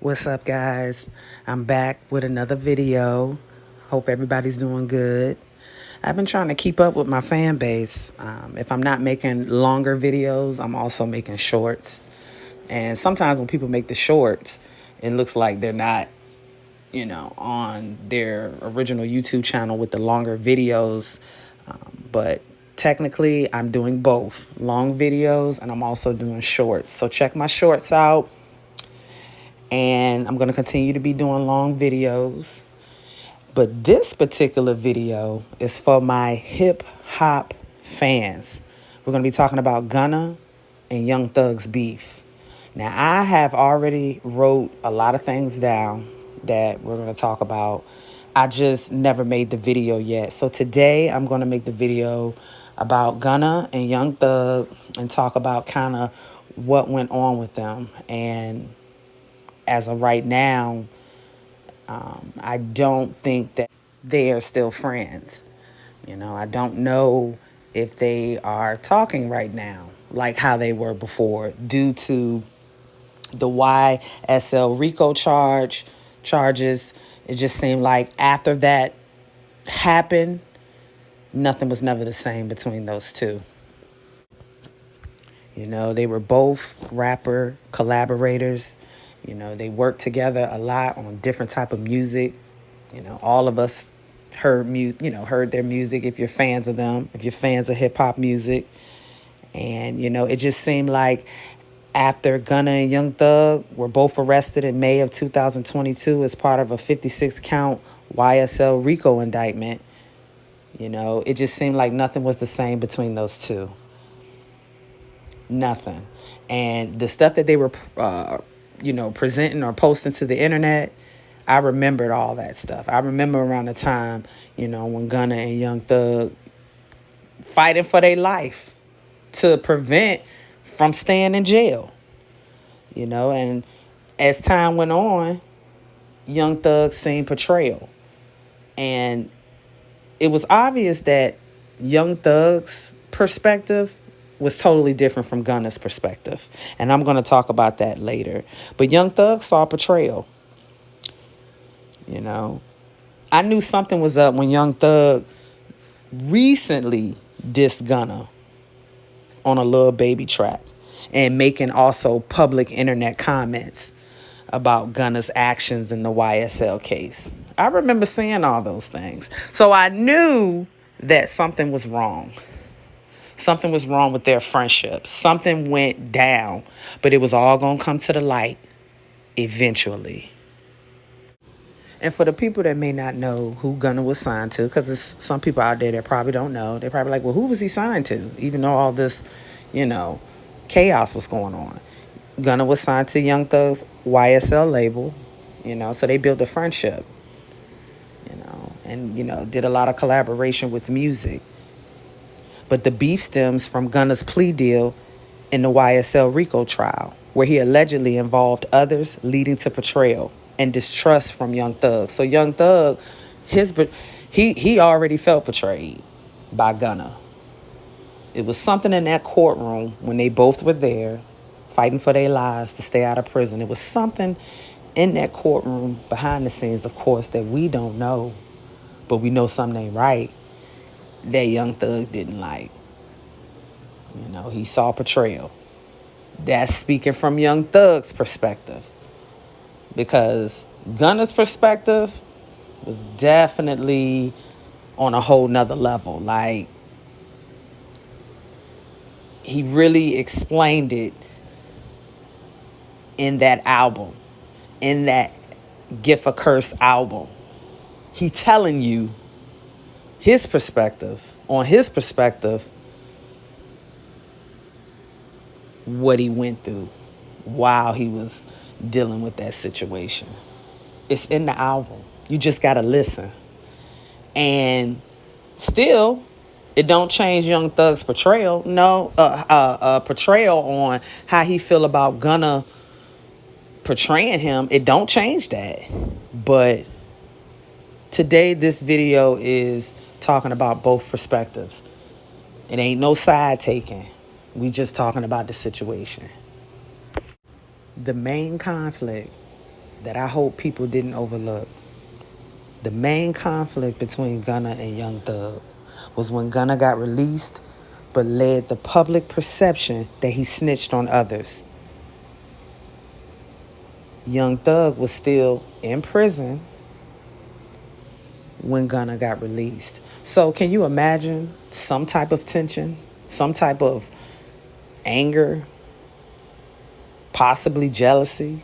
What's up, guys? I'm back with another video. Hope everybody's doing good. I've been trying to keep up with my fan base. If I'm not making longer videos, I'm also making shorts. And sometimes when people make the shorts, it looks like they're not, on their original YouTube channel with the longer videos. But technically, I'm doing both long videos and I'm also doing shorts. So check my shorts out. And I'm going to continue to be doing long videos. But this particular video is for my hip hop fans. We're going to be talking about Gunna and Young Thug's beef. Now, I have already wrote a lot of things down that we're going to talk about. I just never made the video yet. So today I'm going to make the video about Gunna and Young Thug and talk about kind of what went on with them. And as of right now, I don't think that they are still friends. I don't know if they are talking right now like how they were before due to the YSL RICO charges. It just seemed like after that happened, nothing was never the same between those two. They were both rapper collaborators. They worked together a lot on different type of music. All of us heard their music if you're fans of them, if you're fans of hip hop music. And, it just seemed like after Gunna and Young Thug were both arrested in May of 2022 as part of a 56-count YSL RICO indictment, it just seemed like nothing was the same between those two. Nothing. And the stuff that they were, presenting or posting to the internet, I remembered all that stuff. I remember around the time, when Gunna and Young Thug fighting for their life to prevent from staying in jail. And as time went on, Young Thug seen betrayal. And it was obvious that Young Thug's perspective was totally different from Gunna's perspective. And I'm going to talk about that later. But Young Thug saw betrayal. I knew something was up when Young Thug recently dissed Gunna on a Lil Baby track and making also public internet comments about Gunna's actions in the YSL case. I remember seeing all those things. So I knew that something was wrong. Something was wrong with their friendship. Something went down, but it was all going to come to the light eventually. And for the people that may not know who Gunna was signed to, because there's some people out there that probably don't know, they're probably like, well, who was he signed to? Even though all this, chaos was going on. Gunna was signed to Young Thug's YSL label, so they built a friendship, and, did a lot of collaboration with music. But the beef stems from Gunna's plea deal in the YSL RICO trial, where he allegedly involved others, leading to betrayal and distrust from Young Thug. So Young Thug, he already felt betrayed by Gunna. It was something in that courtroom when they both were there fighting for their lives to stay out of prison. It was something in that courtroom behind the scenes, of course, that we don't know, but we know something ain't right, that Young Thug didn't like. He saw betrayal. That's speaking from Young Thug's perspective. Because Gunna's perspective was definitely on a whole nother level. Like, he really explained it in that album, in that Gift a Curse album. He telling you his perspective, on his perspective, what he went through while he was dealing with that situation. It's in the album. You just got to listen. And still, it don't change Young Thug's portrayal. No, portrayal on how he feel about Gunna portraying him. It don't change that. But today, this video is talking about both perspectives. It ain't no side taking. We just talking about the situation. The main conflict that I hope people didn't overlook. The main conflict between Gunna and Young Thug was when Gunna got released, but led the public perception that he snitched on others. Young Thug was still in prison when Gunna got released. So can you imagine some type of tension, some type of anger, possibly jealousy,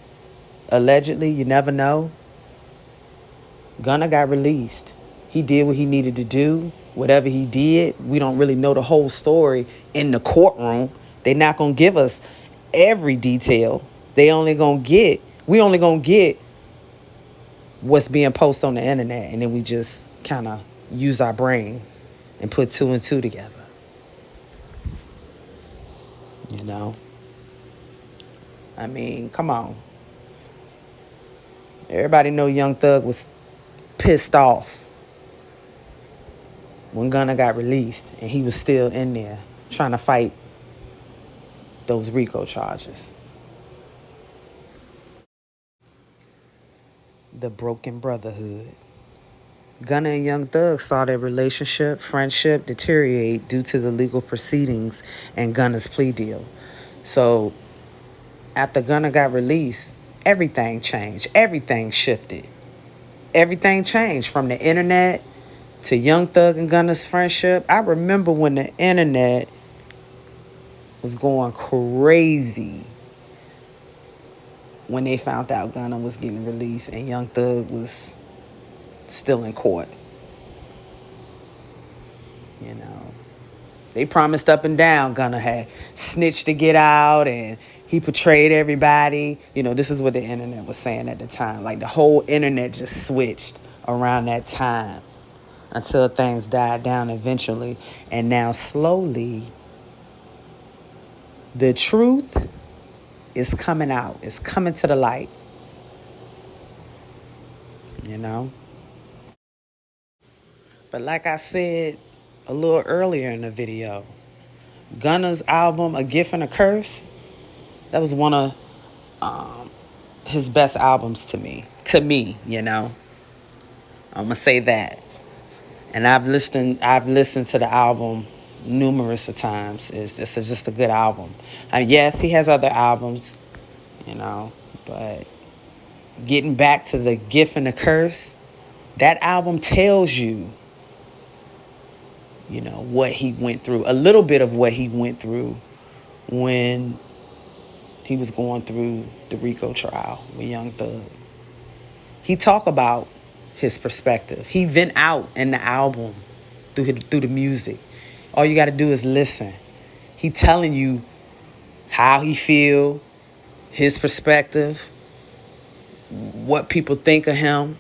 allegedly, you never know. Gunna got released. He did what he needed to do. Whatever he did, we don't really know the whole story in the courtroom. They're not going to give us every detail. We only going to get what's being posted on the internet, and then we just kind of use our brain and put two and two together. You know? I mean, come on. Everybody know Young Thug was pissed off when Gunna got released, and he was still in there trying to fight those RICO charges. The broken brotherhood. Gunna and Young Thug saw their friendship deteriorate due to the legal proceedings and Gunna's plea deal. So after Gunna got released, everything changed. Everything shifted. Everything changed from the internet to Young Thug and Gunna's friendship. I remember when the internet was going crazy when they found out Gunna was getting released and Young Thug was still in court. You know, they promised up and down Gunna had snitched to get out and he portrayed everybody. You know, this is what the internet was saying at the time. Like, the whole internet just switched around that time until things died down eventually. And now slowly, the truth is coming out. It's coming to the light. You know? But like I said a little earlier in the video, Gunna's album, A Gift and a Curse, that was one of his best albums to me. You know? I'm going to say that. And I've listened to the album numerous of times. It's just a good album. Yes, he has other albums, you know, but getting back to The Gift and the Curse, that album tells you, you know, what he went through, a little bit of what he went through when he was going through the RICO trial with Young Thug. He talk about his perspective. He vent out in the album through the music. All you got to do is listen. He telling you how he feel, his perspective, what people think of him,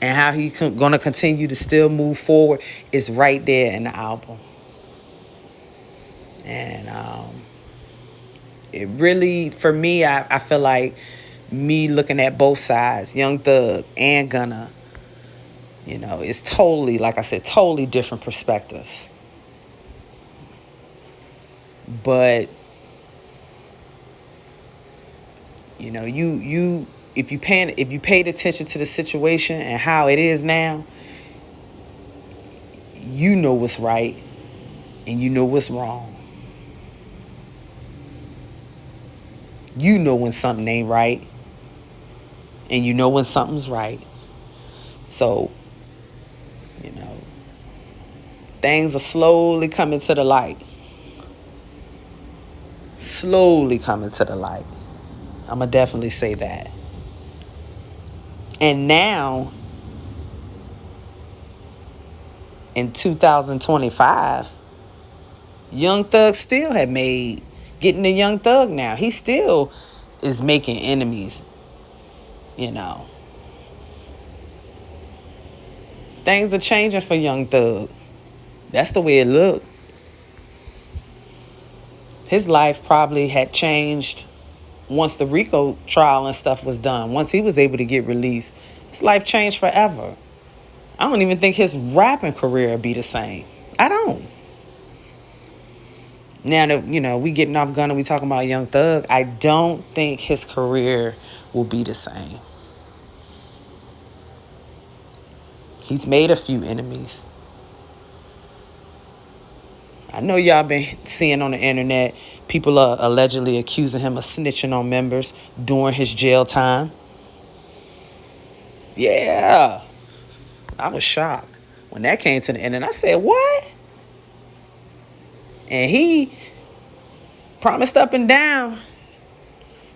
and how he gonna continue to still move forward is right there in the album. And it really, for me, I feel like me looking at both sides, Young Thug and Gunna, you know, it's totally, like I said, totally different perspectives. But, you know, if you paid attention to the situation and how it is now, you know what's right and you know what's wrong. You know when something ain't right and you know when something's right. So, you know, things are slowly coming to the light. Slowly coming to the light. I'm going to definitely say that. And now, in 2025, Young Thug still had made, getting the Young Thug now, he still is making enemies, you know. Things are changing for Young Thug. That's the way it looked. His life probably had changed once the RICO trial and stuff was done. Once he was able to get released, his life changed forever. I don't even think his rapping career would be the same. I don't. Now that, you know, we getting off Gunna, we talking about Young Thug, I don't think his career will be the same. He's made a few enemies. I know y'all been seeing on the internet, people are allegedly accusing him of snitching on members during his jail time. Yeah. I was shocked when that came to the internet. I said, what? And he promised up and down,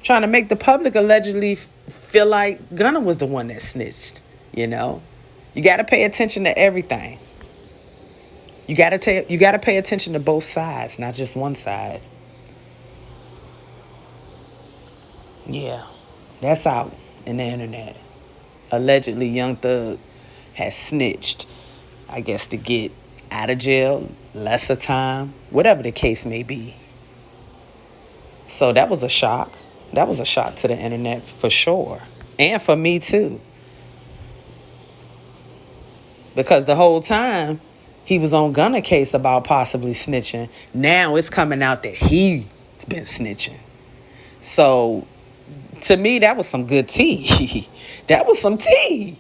trying to make the public allegedly feel like Gunna was the one that snitched. You know, you got to pay attention to everything. You got to pay attention to both sides, not just one side. Yeah, that's out in the internet. Allegedly, Young Thug has snitched, I guess, to get out of jail, lesser time, whatever the case may be. So that was a shock. That was a shock to the internet for sure. And for me too. Because the whole time he was on Gunna case about possibly snitching, now it's coming out that he's been snitching. So to me, that was some good tea. That was some tea.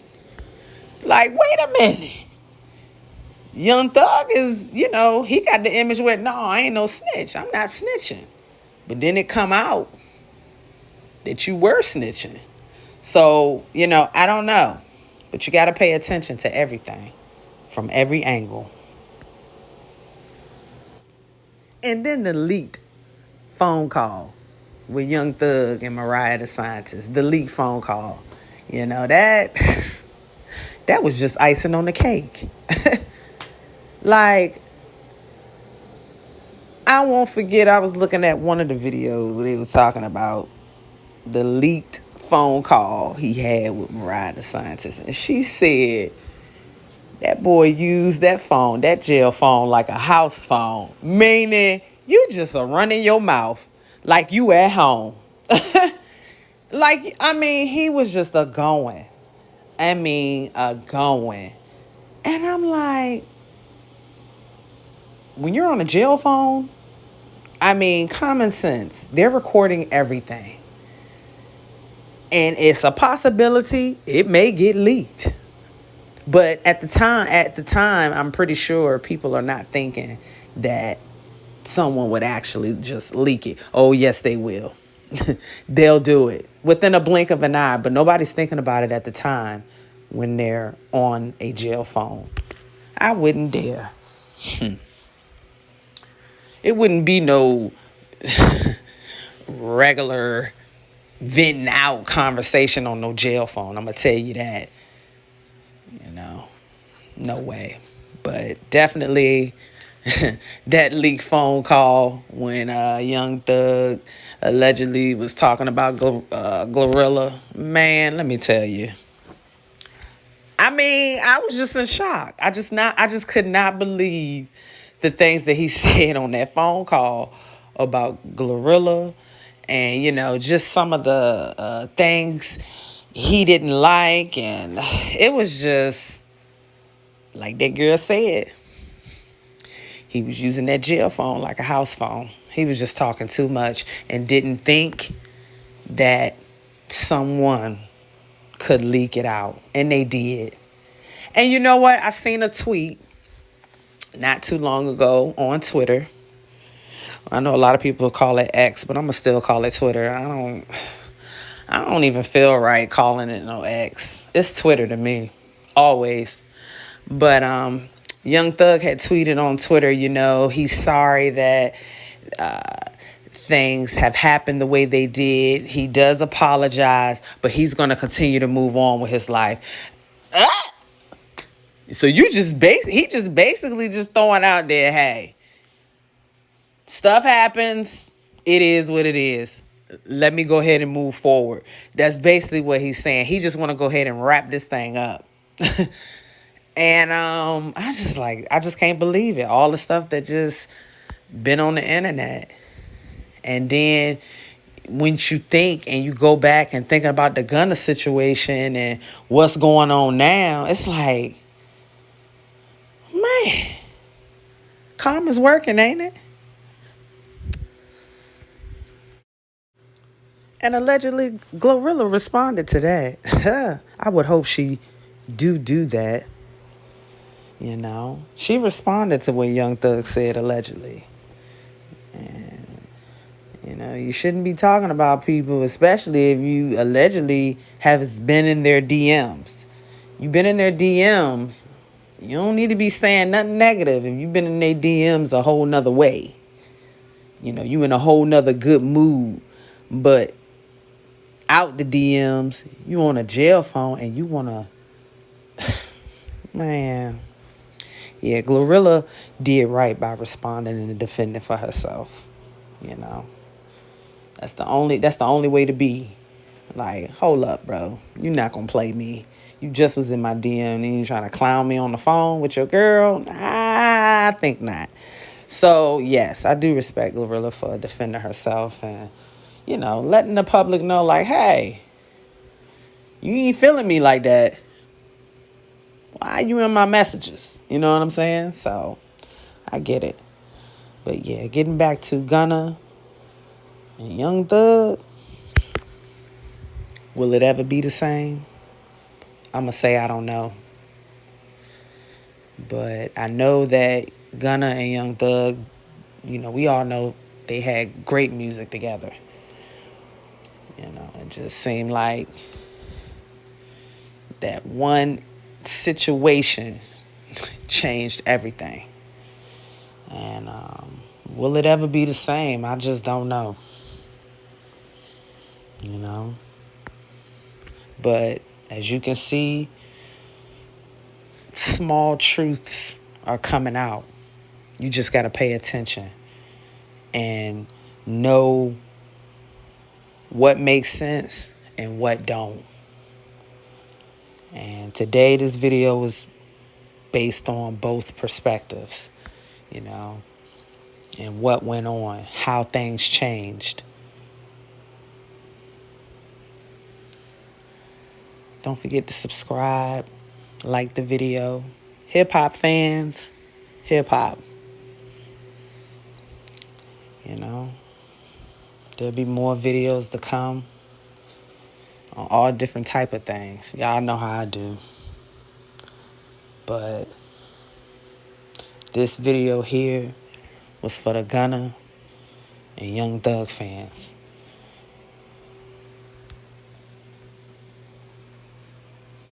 Like, wait a minute. Young Thug is, he got the image where, no, I ain't no snitch. I'm not snitching. But then it come out that you were snitching. So, I don't know. But you got to pay attention to everything from every angle. And then the leaked phone call with Young Thug and Mariah the Scientist. The leaked phone call. That was just icing on the cake. Like, I won't forget, I was looking at one of the videos where they was talking about the leaked phone call he had with Mariah the Scientist. And she said that boy used that phone, that jail phone, like a house phone. Meaning, you just are running your mouth like you at home. He was just a going. A going. And I'm like, when you're on a jail phone, common sense. They're recording everything. And it's a possibility it may get leaked. But at the time, I'm pretty sure people are not thinking that someone would actually just leak it. Oh, yes, they will. They'll do it within a blink of an eye. But nobody's thinking about it at the time when they're on a jail phone. I wouldn't dare. It wouldn't be no regular venting out conversation on no jail phone. I'm going to tell you that. No way. But definitely that leaked phone call when Young Thug allegedly was talking about Glorilla. Man, let me tell you. I was just in shock. I just could not believe the things that he said on that phone call about Glorilla and, just some of the things he didn't like. And it was just, like that girl said, he was using that jail phone like a house phone. He was just talking too much and didn't think that someone could leak it out. And they did. And you know what? I seen a tweet not too long ago on Twitter. I know a lot of people call it X, but I'm going to still call it Twitter. I don't even feel right calling it no X. It's Twitter to me. Always. But Young Thug had tweeted on Twitter, he's sorry that things have happened the way they did. He does apologize, but he's going to continue to move on with his life. So he just basically just throwing out there, hey, stuff happens. It is what it is. Let me go ahead and move forward. That's basically what he's saying. He just want to go ahead and wrap this thing up. And I just can't believe it. All the stuff that just been on the internet. And then once you think and you go back and think about the Gunna situation and what's going on now, it's like, man, karma's working, ain't it? And allegedly, Glorilla responded to that. I would hope she do that. You know, she responded to what Young Thug said allegedly. And, you know, you shouldn't be talking about people, especially if you allegedly have been in their DMs. You've been in their DMs. You don't need to be saying nothing negative if you've been in their DMs a whole nother way. You know, you in a whole nother good mood. But out the DMs, you on a jail phone and you want to... Man. Yeah, Glorilla did right by responding and defending for herself. You know, that's the only way to be. Like, hold up, bro. You're not gonna play me. You just was in my DM and you trying to clown me on the phone with your girl. I think not. So yes, I do respect Glorilla for defending herself and, you know, letting the public know, like, hey, you ain't feeling me like that. Why are you in my messages? You know what I'm saying? So I get it. But yeah, getting back to Gunna and Young Thug, will it ever be the same? I'm going to say I don't know. But I know that Gunna and Young Thug, you know, we all know they had great music together. You know, it just seemed like that one situation changed everything. And will it ever be the same? I just don't know. You know? But as you can see, small truths are coming out. You just got to pay attention and know what makes sense and what don't. And today this video was based on both perspectives, you know, and what went on, how things changed. Don't forget to subscribe, like the video. Hip-hop fans, hip-hop. You know, there'll be more videos to come on all different type of things. Y'all know how I do. But this video here was for the Gunna and Young Thug fans.